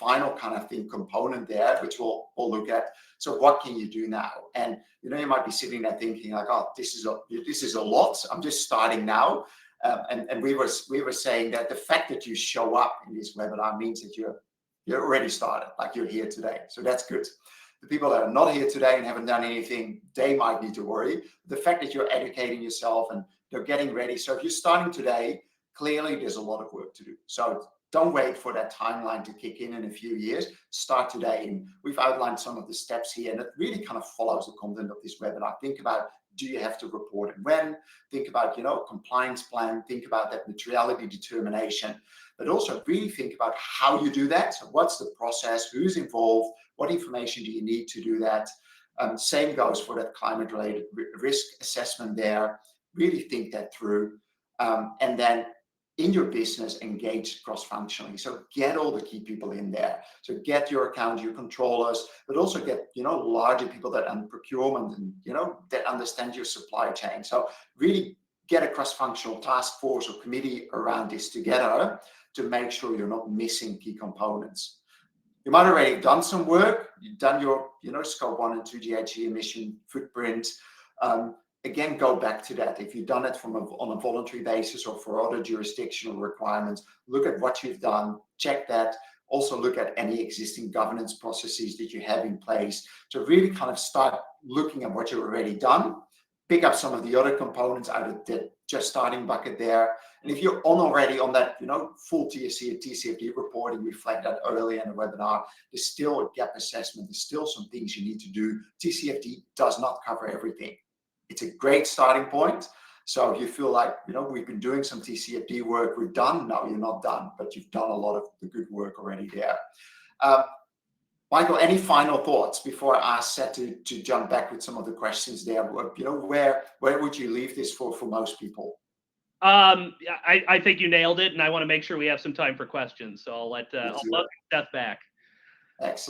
final kind of thing component there, which we'll look at. So what can you do now? And you might be sitting there thinking like, oh, this is a lot. I'm just starting now. And we were saying that the fact that you show up in this webinar means that you're already started, like you're here today. So that's good. The people that are not here today and haven't done anything, they might need to worry. The fact that you're educating yourself and you're getting ready. So if you're starting today, clearly there's a lot of work to do. So don't wait for that timeline to kick in a few years. Start today. And we've outlined some of the steps here, and it really kind of follows the content of this webinar. Think about, do you have to report and when? Think about, a compliance plan. Think about that materiality determination, but also really think about how you do that. So what's the process? Who's involved? What information do you need to do that? Same goes for that climate-related risk assessment there. Really think that through. And then in your business, engage cross-functionally. So get all the key people in there. So get your account, your controllers, but also get, larger people that on procurement and, that understand your supply chain. So really get a cross-functional task force or committee around this together to make sure you're not missing key components. You might have already done some work. You've done your, scope 1 and 2 GHG emission footprint. Again, go back to that. If you've done it on a voluntary basis or for other jurisdictional requirements, look at what you've done, check that. Also look at any existing governance processes that you have in place to really kind of start looking at what you've already done. Pick up some of the other components out of the just starting bucket there. And if you're already on that, full TSC and TCFD reporting, we flagged that earlier in the webinar, there's still a gap assessment. There's still some things you need to do. TCFD does not cover everything. It's a great starting point. So if you feel like, we've been doing some TCFD work, we're done. No, you're not done, but you've done a lot of the good work already there. Michael, any final thoughts before I ask Seth to jump back with some of the questions there? Where would you leave this for most people? I think you nailed it, and I want to make sure we have some time for questions. So I'll let Seth back. Excellent.